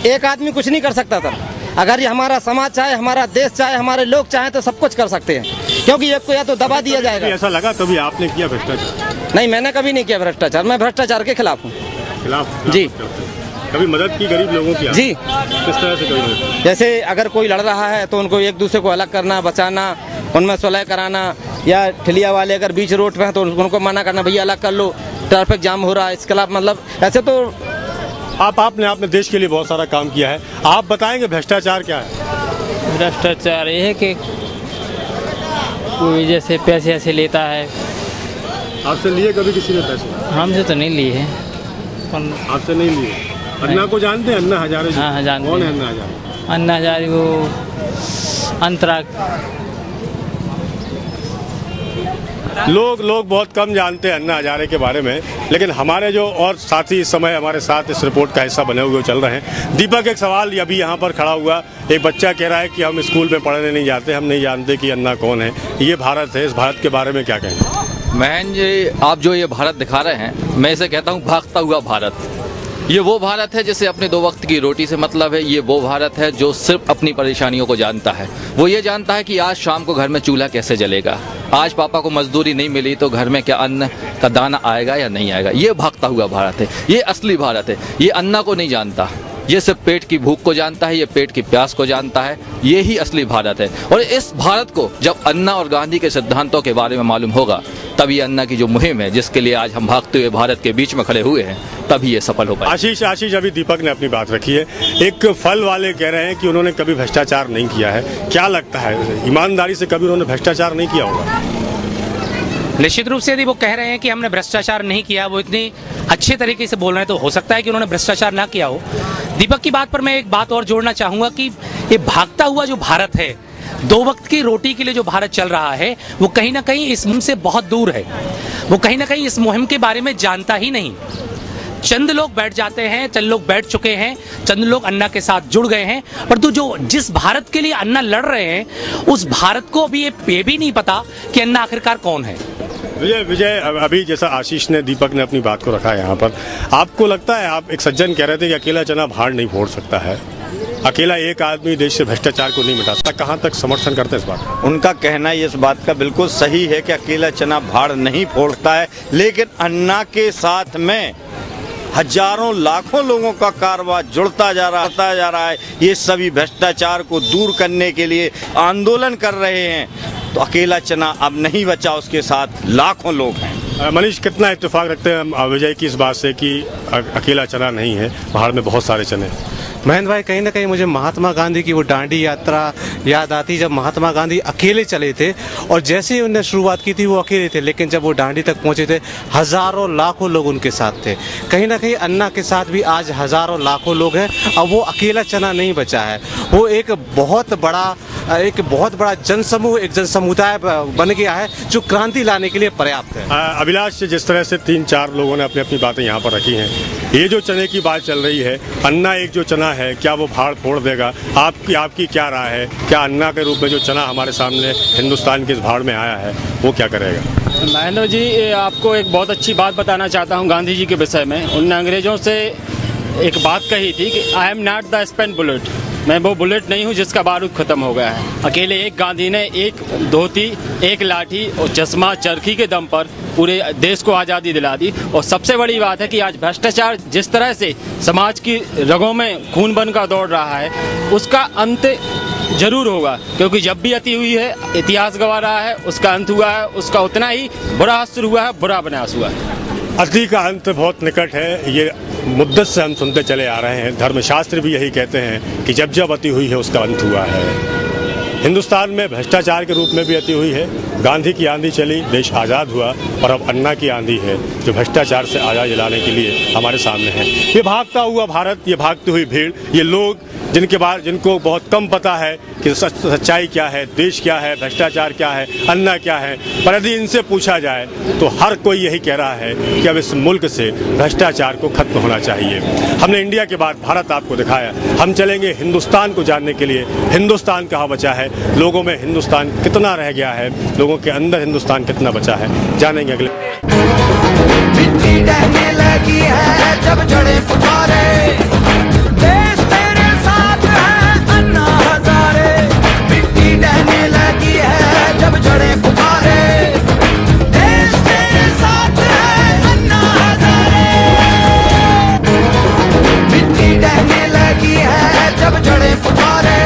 Speaker 15: एक आदमी कुछ नहीं कर सकता था। अगर ये हमारा समाज चाहे, हमारा देश चाहे, हमारे लोग चाहे तो सब कुछ कर सकते हैं, क्योंकि एक को या तो दबा दिया जाएगा।
Speaker 1: ऐसा लगा कभी आपने किया भ्रष्टाचार?
Speaker 15: नहीं, मैंने कभी नहीं किया भ्रष्टाचार। मैं भ्रष्टाचार के खिलाफ हूँ।
Speaker 1: खिलाफ
Speaker 15: जी।
Speaker 1: कभी मदद की गरीब लोगों की?
Speaker 15: जी।
Speaker 1: किस तरह से? कभी
Speaker 15: जैसे अगर कोई लड़ रहा है तो उनको एक दूसरे को अलग करना, बचाना, उनमें सुलह कराना, या ठेलिया वाले अगर बीच रोड पे हैं तो उनको मना करना, भैया अलग कर लो, ट्रैफिक जाम हो रहा है, इसके खिलाफ। मतलब ऐसे तो
Speaker 1: आपने देश के लिए बहुत सारा काम किया है। आप बताएंगे भ्रष्टाचार क्या है?
Speaker 16: भ्रष्टाचार ये है कि कोई जैसे पैसे ऐसे लेता है।
Speaker 1: आपसे लिए कभी किसी ने पैसे?
Speaker 16: हमसे तो नहीं लिए हैं।
Speaker 1: आपसे नहीं लिए? अन्ना को जानते हैं? अन्ना हजारे?
Speaker 16: हाँ, जानते।
Speaker 1: कौन है अन्ना हजारे?
Speaker 16: अन्ना हजारे वो अंतराग।
Speaker 1: लोग बहुत कम जानते हैं अन्ना हजारे के बारे में, लेकिन हमारे जो और साथी इस समय हमारे साथ इस रिपोर्ट का हिस्सा बने हुए चल रहे हैं। दीपक, एक सवाल अभी यहाँ पर खड़ा हुआ, एक बच्चा कह रहा है कि हम स्कूल में पढ़ने नहीं जाते, हम नहीं जानते कि अन्ना कौन है। ये भारत है, इस भारत के बारे में क्या कहेंगे?
Speaker 10: महन जी, आप जो ये भारत दिखा रहे हैं, मैं इसे कहता हूँ भागता हुआ भारत। ये वो भारत है जिसे अपने 2 वक्त की रोटी से मतलब है। ये वो भारत है जो सिर्फ अपनी परेशानियों को जानता है। वो ये जानता है कि आज शाम को घर में चूल्हा कैसे जलेगा, आज पापा को मजदूरी नहीं मिली तो घर में क्या अन्न का दाना आएगा या नहीं आएगा। ये भागता हुआ भारत है, ये असली भारत है। ये अन्ना को नहीं जानता, ये सिर्फ पेट की भूख को जानता है, ये पेट की प्यास को जानता है। ये ही असली भारत है। और इस भारत को जब अन्ना और गांधी के सिद्धांतों के बारे में मालूम होगा, तब ये अन्ना की जो मुहिम है, जिसके लिए आज हम भागते हुए भारत के बीच में खड़े हुए हैं, तभी ये सफल हो पाए।
Speaker 1: आशीष अभी दीपक ने अपनी बात रखी है। एक फल वाले कह रहे हैं कि उन्होंने कभी भ्रष्टाचार नहीं किया है। क्या लगता है, ईमानदारी से कभी उन्होंने भ्रष्टाचार नहीं किया होगा?
Speaker 6: निश्चित रूप से यदि वो कह रहे हैं कि हमने भ्रष्टाचार नहीं किया, वो इतनी अच्छे तरीके से बोल रहे हैं, तो हो सकता है कि उन्होंने भ्रष्टाचार ना किया हो। दीपक की बात पर मैं एक बात और जोड़ना चाहूंगा कि ये भागता हुआ जो भारत है, 2 वक्त की रोटी के लिए जो भारत चल रहा है, वो कहीं ना कहीं इस मुहिम से बहुत दूर है। वो कहीं ना कहीं इस मुहिम के बारे में जानता ही नहीं। चंद लोग बैठ जाते हैं, चंद लोग बैठ चुके हैं, चंद लोग अन्ना के साथ जुड़ गए हैं, परंतु जो जिस भारत के लिए अन्ना लड़ रहे हैं, उस भारत को अभी ये भी नहीं पता कि अन्ना आखिरकार कौन है।
Speaker 1: विजय, अभी जैसा आशीष ने, दीपक ने अपनी बात को रखा है यहाँ पर, आपको लगता है, आप एक सज्जन कह रहे थे कि अकेला चना भाड़ नहीं फोड़ सकता है, अकेला एक आदमी देश से भ्रष्टाचार को नहीं मिटा सकता, कहाँ तक समर्थन करते हैं इस बात?
Speaker 8: उनका कहना इस बात का बिल्कुल सही है कि अकेला चना भाड़ नहीं फोड़ता है, लेकिन अन्ना के साथ में हजारों लाखों लोगों का कारवां जुड़ता जा रहा है। ये सभी भ्रष्टाचार को दूर करने के लिए आंदोलन कर रहे हैं। तो अकेला चना अब नहीं बचा, उसके साथ लाखों लोग हैं।
Speaker 1: मनीष, कितना इत्तेफाक रखते हैं विजय की इस बात से कि अकेला चना नहीं है, भाड़ में बहुत सारे चने?
Speaker 7: महेंद्र भाई, कहीं ना कहीं मुझे महात्मा गांधी की वो डांडी यात्रा याद आती, जब महात्मा गांधी अकेले चले थे और जैसे ही उन्होंने शुरुआत की थी वो अकेले थे, लेकिन जब वो डांडी तक पहुंचे थे, हजारों लाखों लोग उनके साथ थे। कहीं ना कहीं अन्ना के साथ भी आज हजारों लाखों लोग हैं। अब वो अकेला चना नहीं बचा है, वो एक बहुत बड़ा जनसमूह, एक जन समुदाय बन गया है, जो क्रांति लाने के लिए पर्याप्त है।
Speaker 1: अभिलाष, जिस तरह से 3-4 लोगों ने अपनी अपनी बातें यहाँ पर रखी हैं, ये जो चने की बात चल रही है, अन्ना एक जो चना है, क्या वो भाड़ फोड़ देगा? आपकी क्या राय है? क्या अन्ना के रूप में जो चना हमारे सामने हिंदुस्तान के इस भाड़ में आया है, वो क्या करेगा?
Speaker 9: महेंद्र जी, आपको एक बहुत अच्छी बात बताना चाहता हूँ गांधी जी के विषय में। उन्होंने अंग्रेजों से एक बात कही थी कि I am not the spent bullet, मैं वो बुलेट नहीं हूँ जिसका बारूद खत्म हो गया है। अकेले एक गांधी ने एक धोती, एक लाठी और चश्मा, चरखी के दम पर पूरे देश को आज़ादी दिला दी। और सबसे बड़ी बात है कि आज भ्रष्टाचार जिस तरह से समाज की रगों में खून बनकर दौड़ रहा है, उसका अंत जरूर होगा, क्योंकि जब भी अति हुई है, इतिहास गवा रहा है, उसका अंत हुआ है, उसका उतना ही बुरा असर हुआ है, बुरा विनाश हुआ है।
Speaker 1: अति का अंत बहुत निकट है, ये मुद्दत से हम सुनते चले आ रहे हैं। धर्मशास्त्र भी यही कहते हैं कि जब जब अति हुई है, उसका अंत हुआ है। हिंदुस्तान में भ्रष्टाचार के रूप में भी अति हुई है। गांधी की आंधी चली, देश आज़ाद हुआ, और अब अन्ना की आंधी है जो भ्रष्टाचार से आज़ाद दिलाने के लिए हमारे सामने है। ये भागता हुआ भारत, ये भागती हुई भीड़, ये लोग जिनको बहुत कम पता है कि सच्चाई क्या है, देश क्या है, भ्रष्टाचार क्या है, अन्ना क्या है, पर यदि इनसे पूछा जाए तो हर कोई यही कह रहा है कि अब इस मुल्क से भ्रष्टाचार को खत्म होना चाहिए। हमने इंडिया के बाद भारत आपको दिखाया, हम चलेंगे हिंदुस्तान को जानने के लिए। हिंदुस्तान कहाँ बचा है, लोगों में हिंदुस्तान कितना रह गया है, लोगों के अंदर हिंदुस्तान कितना बचा है, जानेंगे अगले।
Speaker 11: मिट्टी डहने लगी है जब जड़े पुकारे, देश तेरे साथ है अन्ना हजारे। मिट्टी डहने लगी है जब जड़े पुकारे, देश तेरे साथ है अन्ना हजारे। मिट्टी डहने लगी है जब जड़े पुकारे,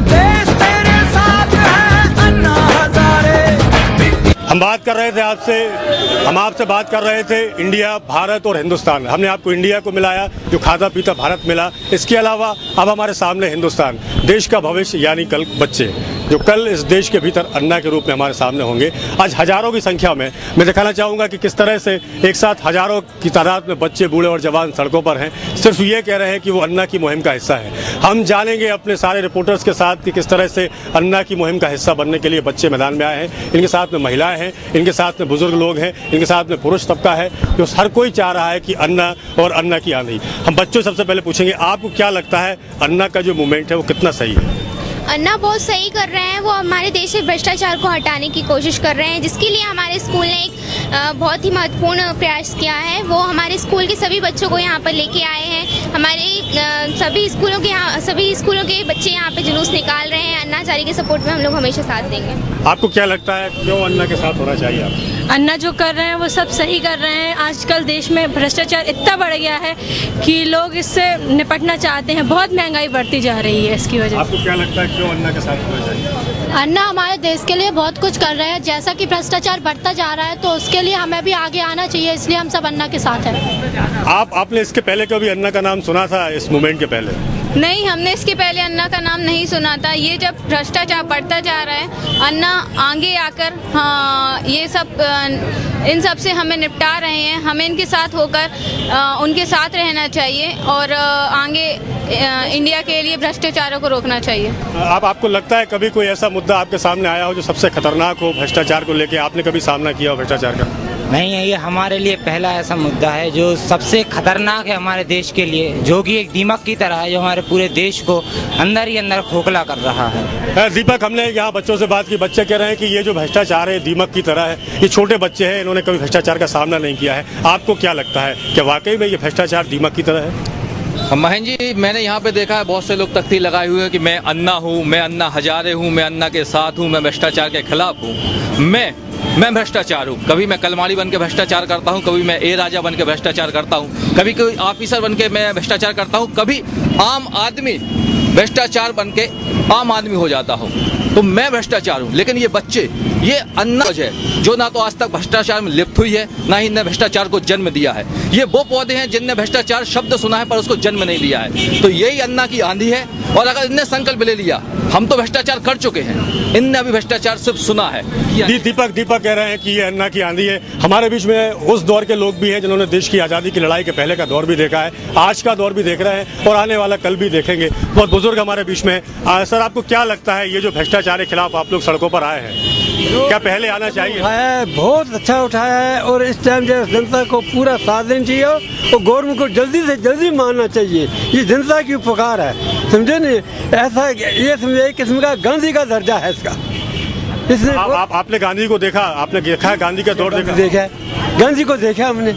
Speaker 11: देश तेरे साथ है अन्ना हजारे।
Speaker 1: हम आपसे बात कर रहे थे इंडिया, भारत और हिंदुस्तान। हमने आपको इंडिया को मिलाया, जो खाता पीता भारत मिला। इसके अलावा अब हमारे सामने हिंदुस्तान, देश का भविष्य, यानी कल बच्चे, जो कल इस देश के भीतर अन्ना के रूप में हमारे सामने होंगे। आज हजारों की संख्या में मैं दिखाना चाहूँगा कि किस तरह से एक साथ हजारों की तादाद में बच्चे, बूढ़े और जवान सड़कों पर हैं, सिर्फ ये कह रहे हैं कि वो अन्ना की मुहिम का हिस्सा है। हम जानेंगे अपने सारे रिपोर्टर्स के साथ कि किस तरह से अन्ना की मुहिम का हिस्सा बनने के लिए बच्चे मैदान में आए हैं। इनके साथ में महिलाएं हैं, इनके साथ में बुजुर्ग लोग हैं, इनके साथ में पुरुष तबका है, जो हर कोई चाह रहा है कि अन्ना और अन्ना की आंधी। हम बच्चों सबसे पहले पूछेंगे, आपको क्या लगता है अन्ना का जो मूवमेंट है वो कितना सही है?
Speaker 17: अन्ना बहुत सही कर रहे हैं। वो हमारे देश से भ्रष्टाचार को हटाने की कोशिश कर रहे हैं, जिसके लिए हमारे स्कूल ने एक बहुत ही महत्वपूर्ण प्रयास किया है। वो हमारे स्कूल के सभी बच्चों को यहाँ पर लेके आए हैं। हमारे सभी स्कूलों के बच्चे यहाँ पे जुलूस निकाल रहे हैं। अन्नाचारी के सपोर्ट में हम लोग हमेशा साथ देंगे।
Speaker 1: आपको क्या लगता है, क्यों अन्ना के साथ होना चाहिए? आप
Speaker 18: अन्ना जो कर रहे हैं वो सब सही कर रहे हैं। आजकल देश में भ्रष्टाचार इतना बढ़ गया है कि लोग इससे निपटना चाहते हैं। बहुत महंगाई बढ़ती जा रही है इसकी वजह से।
Speaker 1: आपको क्या लगता है क्यों अन्ना के साथ होना चाहिए?
Speaker 19: अन्ना हमारे देश के लिए बहुत कुछ कर रहे हैं। जैसा कि भ्रष्टाचार बढ़ता जा रहा है तो उसके लिए हमें भी आगे आना चाहिए, इसलिए हम सब अन्ना के साथ हैं।
Speaker 1: आपने इसके पहले कभी अन्ना का नाम सुना था इस मूवमेंट के पहले?
Speaker 20: नहीं, हमने इसके पहले अन्ना का नाम नहीं सुना था। ये जब भ्रष्टाचार बढ़ता जा रहा है, अन्ना आगे आकर ये सब इन सब से हमें निपटा रहे हैं। हमें इनके साथ होकर उनके साथ रहना चाहिए और आगे इंडिया के लिए भ्रष्टाचारों को रोकना चाहिए।
Speaker 1: आपको लगता है कभी कोई ऐसा मुद्दा आपके सामने आया हो जो सबसे खतरनाक हो भ्रष्टाचार को लेके, आपने कभी सामना किया हो भ्रष्टाचार का?
Speaker 21: नहीं, ये हमारे लिए पहला ऐसा मुद्दा है जो सबसे खतरनाक है हमारे देश के लिए, जो कि एक दीमक की तरह है जो हमारे पूरे देश को अंदर ही अंदर खोखला कर रहा है।
Speaker 1: दीपक, हमने यहाँ बच्चों से बात की, बच्चे कह रहे हैं कि ये जो भ्रष्टाचार है दीमक की तरह है। ये छोटे बच्चे हैं, इन्होंने कभी भ्रष्टाचार का सामना नहीं किया है। आपको क्या लगता है कि वाकई में ये भ्रष्टाचार दीमक की तरह है?
Speaker 10: महेंद्र जी, मैंने यहाँ पे देखा है बहुत से लोग तख्ती लगाए हुए हैं कि मैं अन्ना हूँ, मैं अन्ना हजारे हूँ, मैं अन्ना के साथ हूँ, मैं भ्रष्टाचार के खिलाफ हूँ। मैं भ्रष्टाचार हूँ। कभी मैं कलमाड़ी बन के भ्रष्टाचार करता हूँ, कभी मैं ए राजा बन के भ्रष्टाचार करता हूँ, कभी कोई ऑफिसर बन के मैं भ्रष्टाचार करता हूँ, कभी आम आदमी भ्रष्टाचार बन के आम आदमी हो जाता हूँ। तो मैं भ्रष्टाचार हूँ। लेकिन ये बच्चे, ये अन्ना है जो ना तो आज तक भ्रष्टाचार में लिप्त हुई है, ना ही इनने भ्रष्टाचार को जन्म दिया है। ये वो पौधे हैं जिनने भ्रष्टाचार शब्द सुना है पर उसको जन्म नहीं दिया है। तो यही अन्ना की आंधी है। और अगर इनने संकल्प ले लिया, हम तो भ्रष्टाचार कर चुके हैं, इनने अभी भ्रष्टाचार सिर्फ सुना है।
Speaker 1: दीपक कह रहे हैं कि ये अन्ना की आंधी है। हमारे बीच में उस दौर के लोग भी हैं जिन्होंने देश की आज़ादी की लड़ाई के पहले का दौर भी देखा है, आज का दौर भी देख रहे हैं और आने वाला कल भी देखेंगे। बहुत बुजुर्ग हमारे बीच में हैं। सर, आपको क्या लगता है ये जो भ्रष्टाचार के खिलाफ आप लोग सड़कों पर आए हैं, क्या पहले आना चाहिए?
Speaker 22: बहुत अच्छा उठाया है और इस टाइम जो जनता को पूरा साथ देना चाहिए और गवर्नमेंट को जल्दी से जल्दी मानना चाहिए। ये जनता की उपकार है, समझे नहीं? ऐसा ये समझे एक किस्म का गांधी का दर्जा है इसका। इसने
Speaker 1: आपने गांधी को देखा, आपने देखा है गांधी का दौर
Speaker 22: देखा है, गांधी को देखा हमने,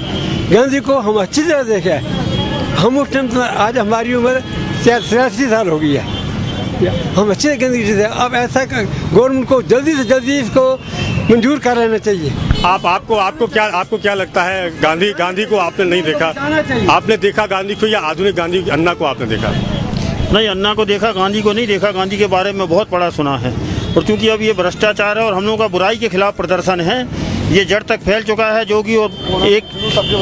Speaker 22: गांधी को हम अच्छी तरह देखा है। हम उस टाइम, आज हमारी उम्र 83 साल हो गई है, हम अच्छे गांधी से। अब ऐसा गवर्नमेंट को जल्दी से जल्दी इसको मंजूर कर लेना चाहिए।
Speaker 1: आपको क्या लगता है, गांधी को आपने नहीं देखा? आपने देखा गांधी को या आधुनिक गांधी अन्ना को आपने देखा?
Speaker 8: नहीं, अन्ना को देखा, गांधी को नहीं देखा। गांधी के बारे में बहुत पढ़ा सुना है। और क्योंकि अब ये भ्रष्टाचार है और हम लोगों का बुराई के खिलाफ प्रदर्शन है, ये जड़ तक फैल चुका है, जो कि और एक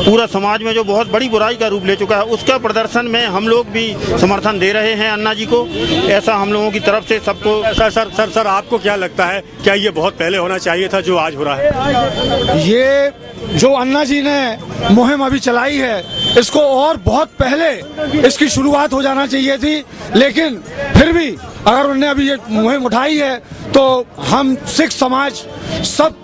Speaker 8: पूरा समाज में जो बहुत बड़ी बुराई का रूप ले चुका है, उसका प्रदर्शन में हम लोग भी समर्थन दे रहे हैं अन्ना जी को। ऐसा हम लोगों की तरफ से सबको।
Speaker 1: सर, आपको क्या लगता है, क्या ये बहुत पहले होना चाहिए था जो आज हो रहा है?
Speaker 23: ये जो अन्ना जी ने मुहिम अभी चलाई है, इसको और बहुत पहले इसकी शुरुआत हो जाना चाहिए थी। लेकिन फिर भी अगर उन्होंने अभी ये मुहिम उठाई है तो हम सिख समाज सब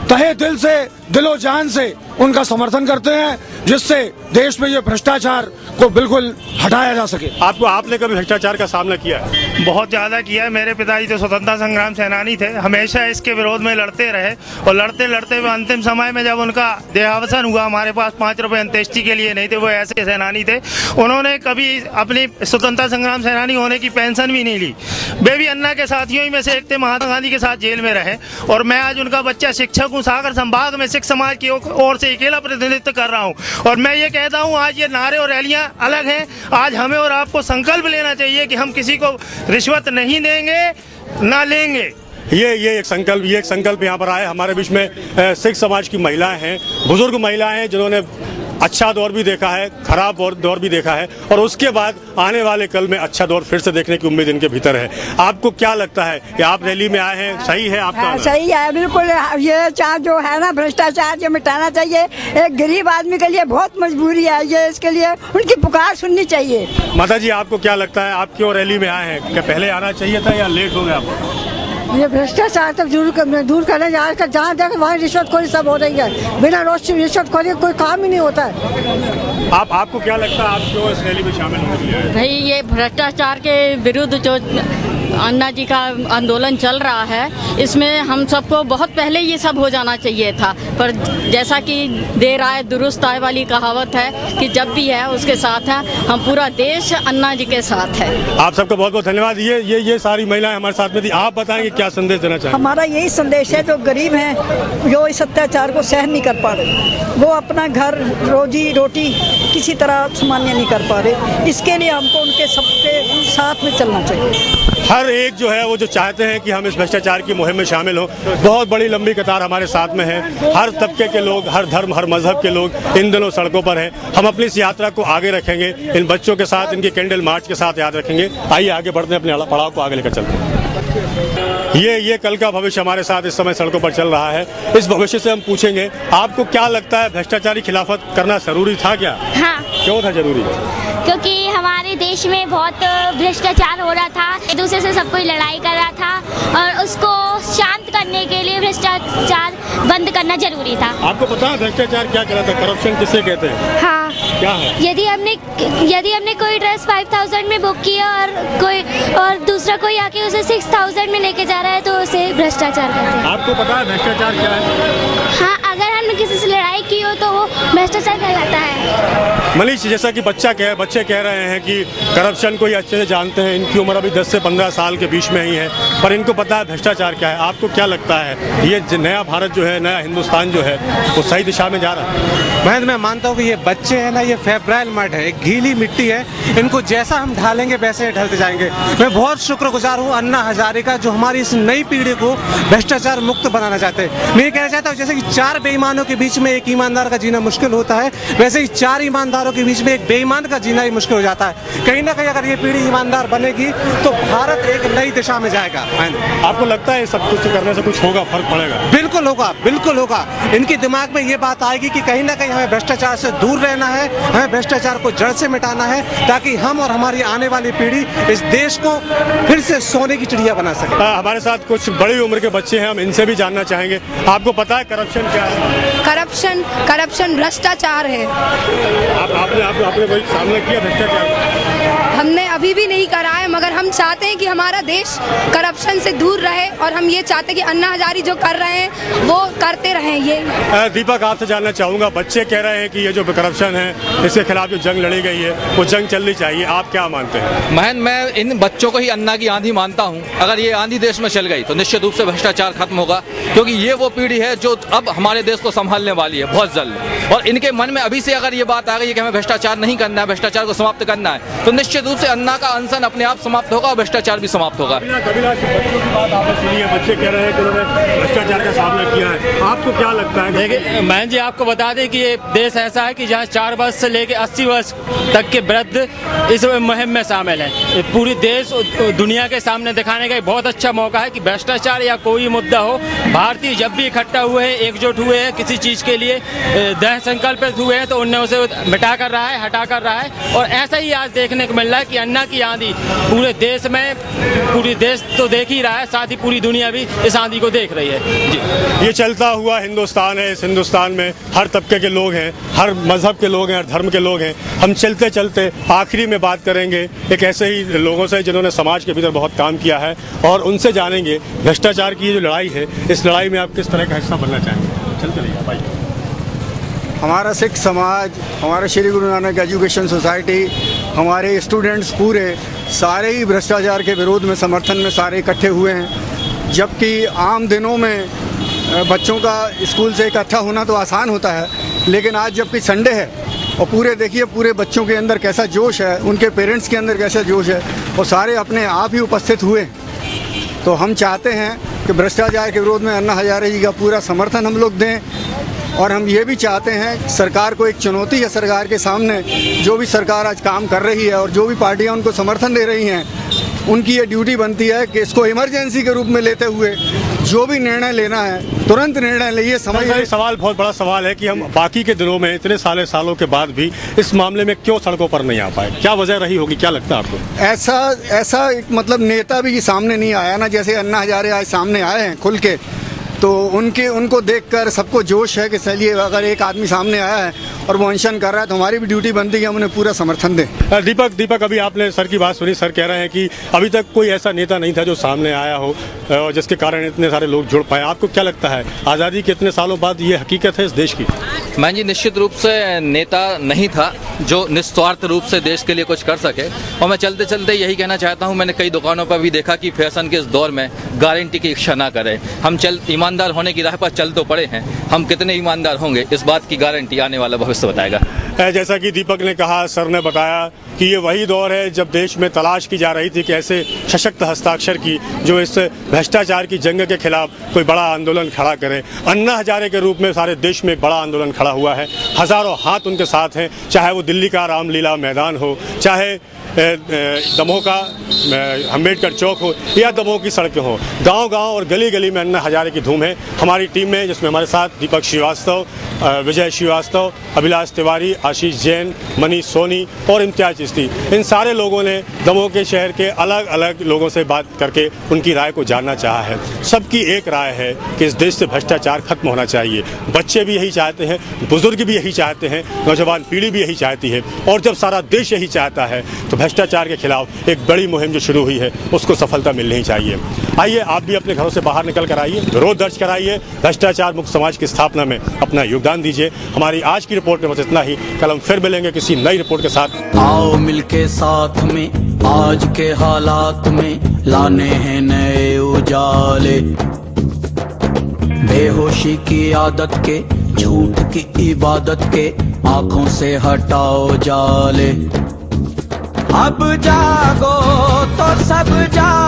Speaker 23: तहे दिल से, दिलो जान से उनका समर्थन करते हैं, जिससे देश में ये भ्रष्टाचार को बिल्कुल हटाया जा सके।
Speaker 1: आपने कभी भ्रष्टाचार का सामना किया है?
Speaker 24: बहुत ज्यादा किया है। मेरे पिताजी तो स्वतंत्रता संग्राम सेनानी थे, हमेशा इसके विरोध में लड़ते रहे और लड़ते लड़ते हुए अंतिम समय में जब उनका देहावसान हुआ, हमारे पास 5 रुपए अंत्येष्टि के लिए नहीं थे, वो ऐसे सेनानी थे, उन्होंने कभी अपनी स्वतंत्रता संग्राम सेनानी होने की पेंशन भी नहीं ली। वे भी अन्ना के साथियों में से एक थे, महात्मा गांधी के साथ जेल में रहे। और मैं आज उनका बच्चा शिक्षक हूँ, सागर संभाग में सिख समाज की ओर से अकेला प्रतिनिधित्व कर रहा हूँ। और मैं ये कहता हूँ, आज ये नारे और रैलियां अलग हैं, आज हमें और आपको संकल्प लेना चाहिए कि हम किसी को रिश्वत नहीं देंगे, ना लेंगे।
Speaker 1: ये एक संकल्प यहाँ पर आए। हमारे बीच में सिख समाज की महिलाएं हैं, बुजुर्ग महिलाएं हैं, जिन्होंने अच्छा दौर भी देखा है, खराब दौर भी देखा है और उसके बाद आने वाले कल में अच्छा दौर फिर से देखने की उम्मीद इनके भीतर है। आपको क्या लगता है कि आप रैली में आए हैं, सही है आपका?
Speaker 25: सही है, बिल्कुल। ये चार जो है ना भ्रष्टाचार, जो मिटाना चाहिए। एक गरीब आदमी के लिए बहुत मजबूरी है ये, इसके लिए उनकी पुकार सुननी चाहिए।
Speaker 1: माता जी, आपको क्या लगता है, आप क्यों रैली में आए हैं? क्या पहले आना चाहिए था या लेट हो गया आपको?
Speaker 25: ये भ्रष्टाचार तक दूर करने जहाँ तक वहाँ रिश्वतखोरी सब हो रही है। बिना रिश्वतखोरी कोई काम ही नहीं होता है।
Speaker 1: आपको क्या लगता है, आप क्यों इस रैली में शामिल होने के लिए आए?
Speaker 18: भाई, ये भ्रष्टाचार के विरुद्ध जो
Speaker 2: अन्ना जी का आंदोलन चल रहा है, इसमें हम सबको बहुत पहले ये सब हो जाना चाहिए था, पर जैसा कि देर आए दुरुस्त आए वाली कहावत है कि जब भी है उसके साथ है, हम पूरा देश अन्ना जी के साथ है।
Speaker 1: आप सबका बहुत बहुत धन्यवाद। ये सारी महिलाएं हमारे साथ में थी। आप बताएंगे क्या संदेश देना चाहेंगे?
Speaker 25: हमारा यही संदेश है, जो गरीब हैं, जो इस अत्याचार को सहन नहीं कर पा रहे, वो अपना घर रोजी रोटी किसी तरह सामान्य नहीं कर पा रहे, इसके लिए हमको उनके सबके साथ में चलना चाहिए।
Speaker 1: हर एक जो है वो जो चाहते हैं कि हम इस भ्रष्टाचार की मुहिम में शामिल हों। बहुत बड़ी लंबी कतार हमारे साथ में है, हर तबके के लोग, हर धर्म, हर मजहब के लोग इन दिनों सड़कों पर हैं। हम अपनी इस यात्रा को आगे रखेंगे, इन बच्चों के साथ, इनके कैंडल मार्च के साथ याद रखेंगे। आइए आगे बढ़ते हैं, अपने पड़ाव को आगे लेकर चलते हैं। ये कल का भविष्य हमारे साथ इस समय सड़कों पर चल रहा है। इस भविष्य से हम पूछेंगे, आपको क्या लगता है भ्रष्टाचारी खिलाफत करना जरूरी था क्या?
Speaker 17: हाँ।
Speaker 1: क्यों था जरूरी?
Speaker 17: क्योंकि हमारे देश में बहुत भ्रष्टाचार हो रहा था, एक दूसरे से सब कोई लड़ाई कर रहा था, और उसको शांत करने के लिए भ्रष्टाचार बंद करना जरूरी था।
Speaker 1: आपको पता है भ्रष्टाचार क्या कहलाता है? करप्शन किसे कहते हैं?
Speaker 17: हाँ।
Speaker 1: क्या है?
Speaker 17: यदि हमने कोई ड्रेस 5000 में बुक किया और दूसरा कोई आके उसे 6000 में लेके जा रहा है, तो उसे भ्रष्टाचार कहते हैं।
Speaker 1: आपको पता है भ्रष्टाचार क्या है?
Speaker 17: हाँ, अगर हमने किसी से लड़ाई की हो तो वो भ्रष्टाचार कहलाता है।
Speaker 1: मनीष, जैसा कि बच्चे कह रहे हैं कि करप्शन को ये अच्छे से जानते हैं, इनकी उम्र अभी 10 से 15 साल के बीच में ही है, पर इनको पता है भ्रष्टाचार क्या है। आपको क्या लगता है ये नया भारत जो है, नया हिंदुस्तान जो है, वो सही दिशा में जा रहा है?
Speaker 7: मैं मानता हूँ कि ये बच्चे हैं ना, ये फेब्राइल मड है, एक गीली मिट्टी है, इनको जैसा हम ढालेंगे वैसे ढलते जाएंगे। मैं बहुत शुक्रगुजार हूँ अन्ना हजारे का, जो हमारी इस नई पीढ़ी को भ्रष्टाचार मुक्त बनाना चाहते हैं। मैं ये कहना चाहता हूँ, जैसे कि 4 बेईमानों के बीच में एक ईमानदार का जीना मुश्किल होता है, वैसे ही 4 ईमानदारों के बीच में एक बेईमान का जीना ही मुश्किल हो जाता है। कहीं ना कहीं अगर ये पीढ़ी ईमानदार बनेगी तो भारत एक नई दिशा में जाएगा।
Speaker 1: आपको लगता है सब कुछ करने से कुछ होगा, फर्क पड़ेगा?
Speaker 7: बिल्कुल होगा, बिल्कुल होगा। इनके दिमाग में ये बात आएगी कि कहीं ना कहीं हमें भ्रष्टाचार से दूर रहना है, हमें भ्रष्टाचार को जड़ से मिटाना है, ताकि हम और हमारी आने वाली पीढ़ी इस देश को फिर से सोने की चिड़िया बना सके।
Speaker 1: हमारे साथ कुछ बड़ी उम्र के बच्चे हैं, हम इनसे भी जानना चाहेंगे। आपको पता है करप्शन क्या है?
Speaker 3: करप्शन भ्रष्टाचार है।
Speaker 1: आपने कोई सामना किया भ्रष्टाचार?
Speaker 3: हमने अभी भी नहीं करा है, मगर हम चाहते हैं कि हमारा देश करप्शन से दूर रहे, और हम ये चाहते हैं कि अन्ना हजारी जो कर रहे हैं वो करते रहें। ये
Speaker 1: दीपक, आपसे जानना चाहूंगा, बच्चे कह रहे हैं कि ये जो करप्शन है, इसके खिलाफ जो जंग लड़ी गई है, वो जंग चलनी चाहिए। आप क्या मानते हैं?
Speaker 10: मैं इन बच्चों को ही अन्ना की आंधी मानता हूं। अगर ये आंधी देश में चल गई तो निश्चित रूप से भ्रष्टाचार खत्म होगा, क्योंकि ये वो पीढ़ी है जो अब हमारे देश को संभालने वाली है बहुत जल्द। और इनके मन में अभी से अगर ये बात आ गई है कि हमें भ्रष्टाचार नहीं करना है, भ्रष्टाचार को समाप्त करना है, तो निश्चित रूप से अन्ना का अनशन अपने आप समाप्त होगा और भ्रष्टाचार भी समाप्त होगा।
Speaker 1: बच्चे कह रहे हैं कि उन्होंने भ्रष्टाचार का सामना किया है, आपको क्या लगता है?
Speaker 9: देखिए मैं जी आपको बता दें कि ये देश ऐसा है कि जहाँ 4 वर्ष से लेकर 80 वर्ष तक के वृद्ध इस मुहिम में शामिल है। पूरी देश दुनिया के सामने दिखाने का एक बहुत अच्छा मौका है कि भ्रष्टाचार या कोई मुद्दा हो, भारतीय जब भी इकट्ठा हुए हैं, एकजुट हुए हैं, किसी चीज के लिए दृढ़ संकल्पित हुए हैं, तो उनने उसे मिटा कर रहा है, हटा कर रहा है। और ऐसा ही आज देखने को मिल रहा है कि अन्ना की आंधी पूरे देश में, पूरी देश तो देख ही रहा है, साथ ही पूरी दुनिया भी इस आंधी को देख रही है जी।
Speaker 1: ये चलता हुआ हिंदुस्तान है। इस हिंदुस्तान में हर तबके के लोग हैं, हर मजहब के लोग हैं, हर धर्म के लोग हैं। हम चलते चलते आखिरी में बात करेंगे एक ऐसे ही लोगों से जिन्होंने समाज के भीतर बहुत काम किया है, और उनसे जानेंगे भ्रष्टाचार की ये जो लड़ाई है, इस लड़ाई में आप किस तरह का हिस्सा बनना चाहेंगे। चलते रहिए भाई।
Speaker 5: हमारा सिख समाज, हमारा श्री गुरु नानक एजुकेशन सोसाइटी, हमारे स्टूडेंट्स पूरे सारे ही भ्रष्टाचार के विरोध में, समर्थन में सारे इकट्ठे हुए हैं। जबकि आम दिनों में बच्चों का स्कूल से इकट्ठा होना तो आसान होता है, लेकिन आज जबकि संडे है और पूरे बच्चों के अंदर कैसा जोश है, उनके पेरेंट्स के अंदर कैसा जोश है, और सारे अपने आप ही उपस्थित हुए। तो हम चाहते हैं कि भ्रष्टाचार के विरोध में अन्ना हजारे जी का पूरा समर्थन हम लोग दें, और हम ये भी चाहते हैं सरकार को एक चुनौती है सरकार के सामने, जो भी सरकार आज काम कर रही है और जो भी पार्टियां उनको समर्थन दे रही हैं, उनकी ये ड्यूटी बनती है कि इसको इमरजेंसी के रूप में लेते हुए जो भी निर्णय लेना है तुरंत निर्णय ले।
Speaker 1: सवाल बहुत बड़ा सवाल है कि हम बाकी के दिनों में इतने सालों के बाद भी इस मामले में क्यों सड़कों पर नहीं आ पाए? क्या वजह रही होगी, क्या लगता है आपको?
Speaker 5: ऐसा एक मतलब नेता भी सामने नहीं आया ना, जैसे अन्ना हजारे आज सामने आए हैं खुल के, तो उनको देखकर सबको जोश है कि चलिए अगर एक आदमी सामने आया है और वो अनशन कर रहा है, तो हमारी भी ड्यूटी बनती है कि हम उन्हें पूरा समर्थन दें।
Speaker 1: दीपक अभी आपने सर की बात सुनी। सर कह रहे हैं कि अभी तक कोई ऐसा नेता नहीं था जो सामने आया हो और जिसके कारण इतने सारे लोग जुड़ पाए। आपको क्या लगता है, आज़ादी के इतने सालों बाद ये हकीकत है इस देश की?
Speaker 10: मैं जी निश्चित रूप से नेता नहीं था जो निस्वार्थ रूप से देश के लिए कुछ कर सके। और मैं चलते चलते यही कहना चाहता हूं, मैंने कई दुकानों पर भी देखा कि फैशन के इस दौर में गारंटी की इच्छा ना करें। हम ईमानदार होने की राह पर चल तो पड़े हैं, हम कितने ईमानदार होंगे इस बात की गारंटी आने वाला भविष्य बताएगा।
Speaker 1: जैसा कि दीपक ने कहा, सर ने बताया कि ये वही दौर है जब देश में तलाश की जा रही थी कि ऐसे सशक्त हस्ताक्षर की जो इस भ्रष्टाचार की जंग के खिलाफ कोई बड़ा आंदोलन खड़ा करे। अन्ना हजारे के रूप में सारे देश में एक बड़ा आंदोलन खड़ा हुआ है, हजारों हाथ उनके साथ हैं, चाहे वो दिल्ली का रामलीला मैदान हो, चाहे दमोह का अम्बेडकर चौक हो या दमोह की सड़कें हो। गांव-गांव और गली-गली में अन्ना हजारे की धूम है। हमारी टीम में जिसमें हमारे साथ दीपक श्रीवास्तव, विजय श्रीवास्तव, अभिलाष तिवारी, आशीष जैन, मनीष सोनी और इम्तियाज चिश्ती, इन सारे लोगों ने दमोह के शहर के अलग अलग लोगों से बात करके उनकी राय को जानना चाहा है। सबकी एक राय है कि इस देश से भ्रष्टाचार खत्म होना चाहिए। बच्चे भी यही चाहते हैं, बुजुर्ग भी यही चाहते हैं, नौजवान पीढ़ी भी यही चाहती है। और जब सारा देश यही चाहता है तो भ्रष्टाचार के खिलाफ एक बड़ी मुहिम जो शुरू हुई है उसको सफलता मिलनी ही चाहिए। आइए आप भी अपने घरों से बाहर निकल कर आइए, विरोध दर्ज कराइए, भ्रष्टाचार मुक्त समाज की स्थापना में अपना योगदान दीजिए। हमारी आज की रिपोर्ट में बस इतना ही। कल हम फिर मिलेंगे किसी नई रिपोर्ट के साथ।
Speaker 11: आओ मिलके साथ में आज के हालात में लाने हैं नए उजाले, बेहोशी की आदत के, झूठ की इबादत के, आंखों से हटाओ जाले। अब जागो तो सब जागो।